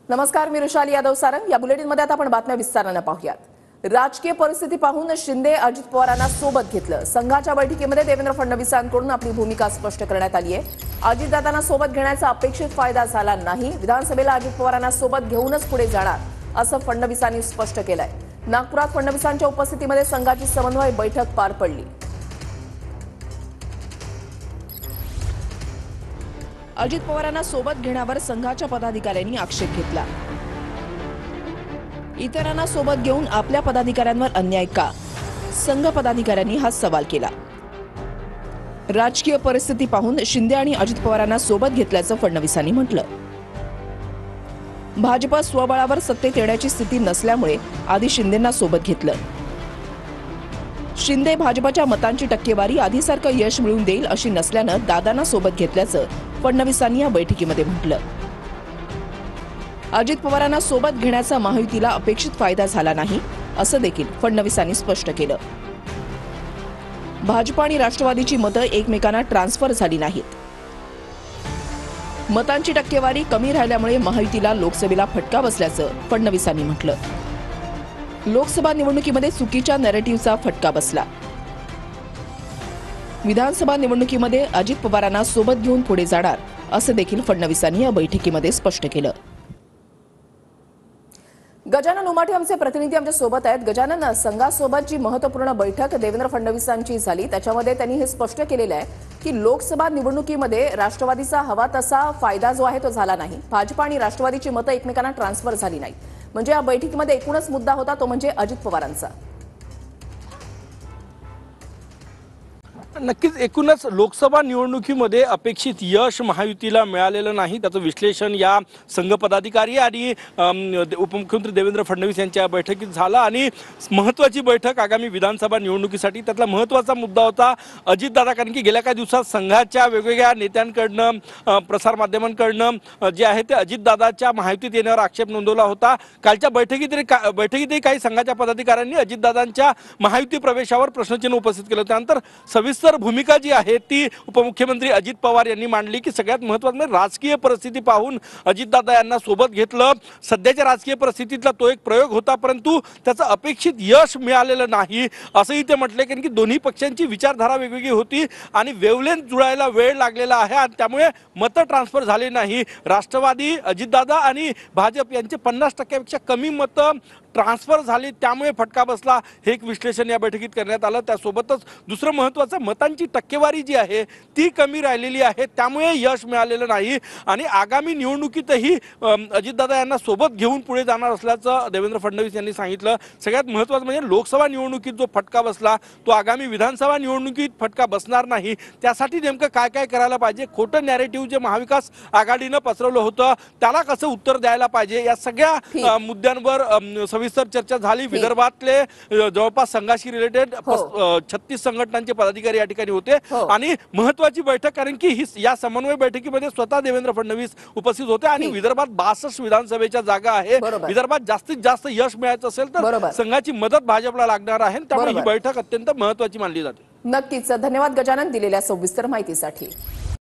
नमस्कार, मी ऋषाली यादव सारंग। या बुलेटिनमध्ये आता आपण बातम्या विस्ताराने पाहूयात। राजकीय परिस्थिती पाहून शिंदे अजित पवारांना सोबत घेतलं। संघाच्या बैठकीमध्ये देवेंद्र फडणवीसांकडून आपली भूमिका स्पष्ट करण्यात आली आहे। अजितदादांना सोबत घेण्याचा अपेक्षित फायदा झाला नाही। विधानसभेला अजित पवारांना सोबत घेऊनच पुढे जाणार असं फडणवीसांनी स्पष्ट केलंय। नागपुरात फडणवीसांच्या उपस्थितीमध्ये संघाची समन्वय बैठक पार पडली। अजित पवारांना सोबत घेण्यावर संघाच्या पदाधिकाऱ्यांनी आक्षेप घेतला। इतरांना सोबत घेऊन आपल्या पदाधिकाऱ्यांवर अन्याय का? संघ पदाधिकाऱ्यांनी हा सवाल केला। राजकीय परिस्थिती पाहून शिंदे आणि अजित पवारांना सोबत घेतल्याचं फडणवीसांनी म्हटलं। भाजप स्वबळावर सत्तेत येण्याची स्थिती नसल्यामुळे आधी शिंदेंना सोबत घेतलं। शिंदे भाजपच्या मतांची टक्केवारी आधीसारखं यश मिळवून देईल अशी नसल्यानं दादांना सोबत घेतल्याचं फडणवीसांनी या बैठकीमध्ये म्हटलं। अजित पवारांना सोबत घेण्याचा महायुतीला अपेक्षित फायदा झाला नाही असं देखील फडणवीसांनी स्पष्ट केलं। भाजप आणि राष्ट्रवादीची मतं एकमेकांना ट्रान्सफर झाली नाहीत। मतांची टक्केवारी कमी राहिल्यामुळे महायुतीला लोकसभेला फटका बसल्याचं फडणवीसांनी म्हटलं। लोकसभा निवडणुकीमध्ये चुकीच्या नॅरेटिव्हचा फटका बसला। विधानसभा निवडणुकीमध्ये अजित पवारांना सोबत घेऊन पुढे जाणार असं देखील फडणवीसांनी या बैठकीमध्ये स्पष्ट केलं। गजानन उमाटे आमचे प्रतिनिधी आमच्या सोबत आहेत। गजानन, संघासोबत जी महत्त्वपूर्ण बैठक देवेंद्र फडणवीसांची झाली त्याच्यामध्ये त्यांनी हे स्पष्ट केलेलं आहे की लोकसभा निवडणुकीमध्ये राष्ट्रवादीचा हवा तसा फायदा जो आहे तो झाला नाही। भाजप आणि राष्ट्रवादीची मतं एकमेकांना ट्रान्सफर झाली नाही। म्हणजे या बैठकीमध्ये एकूणच मुद्दा होता तो म्हणजे अजित पवारांचा। नक्कीच एकूणच लोकसभा निवडणुकीमध्ये अपेक्षित यश महायुतीला मिळालेलं नाही त्याचं विश्लेषण या संघ पदाधिकारी आणि उपमुख्यमंत्री देवेंद्र फडणवीस यांच्या बैठकीत झालं। आणि महत्त्वाची बैठक आगामी विधानसभा निवडणुकीसाठी त्यातला महत्त्वाचा मुद्दा होता अजितदादा, कारण की गेल्या काही दिवसात संघाच्या वेगवेगळ्या नेत्यांकडनं प्रसारमाध्यमांकडनं जे आहे ते अजितदादाच्या महायुतीत येण्यावर आक्षेप नोंदवला होता। कालच्या बैठकीतही काही संघाच्या पदाधिकाऱ्यांनी अजितदादांच्या महायुती प्रवेशावर प्रश्नचिन्ह उपस्थित केलं। त्यानंतर सविस्तर भूमिका जी आहे ती उपमुख्यमंत्री अजित पवार यांनी मांडली की सगळ्यात महत्त्वाचं म्हणजे राजकीय परिस्थिती पाहून अजितदादा यांना सोबत घेतलं। सध्याच्या राजकीय परिस्थितीतला तो एक प्रयोग होता, परंतु त्याचं अपेक्षित यश मिळालेलं नाही असंही ते म्हटले, कारण की दोन्ही पक्षांची विचारधारा वेगवेगळी होती आणि वेवलेंथ जुळायला वेळ लागलेला आहे आणि त्यामुळे मतं ट्रान्सफर झाले नाही। राष्ट्रवादी, अजितदादा आणि भाजप यांचे 50% कमी मतं ट्रान्सफर झाली, त्यामुळे फटका बसला, हे एक विश्लेषण या बैठकीत करण्यात आलं। त्यासोबतच दुसरं महत्त्वाचं मतांची टक्केवारी जी आहे ती कमी राहिलेली आहे, त्यामुळे यश मिळालेलं नाही आणि आगामी निवडणुकीतही अजितदादा यांना सोबत घेऊन पुढे जाणार असल्याचं देवेंद्र फडणवीस यांनी सांगितलं। सगळ्यात महत्त्वाचं म्हणजे लोकसभा निवडणुकीत जो फटका बसला तो आगामी विधानसभा निवडणुकीत फटका बसणार नाही। त्यासाठी नेमकं काय काय करायला पाहिजे, खोटं नॅरेटिव्ह जे महाविकास आघाडीनं पसरवलं होतं त्याला कसं उत्तर द्यायला पाहिजे, या सगळ्या मुद्द्यांवर सविस्तर चर्चा झाली। विदर्भातले जवळपास संघाशी रिलेटेड 36 संघटनांचे पदाधिकारी या ठिकाणी होते आणि महत्त्वाची बैठक, कारण की या समन्वय बैठकीमध्ये स्वतः देवेंद्र फडणवीस उपस्थित होते आणि विदर्भात 62 विधानसभेच्या जागा आहे। विदर्भात जास्तीत जास्त यश मिळायचं असेल तर संघाची मदत भाजपला लागणार आहे, त्यामुळे ही बैठक अत्यंत महत्त्वाची मानली जाते। नक्कीच, धन्यवाद गजानन दिलेल्या सविस्तर माहितीसाठी।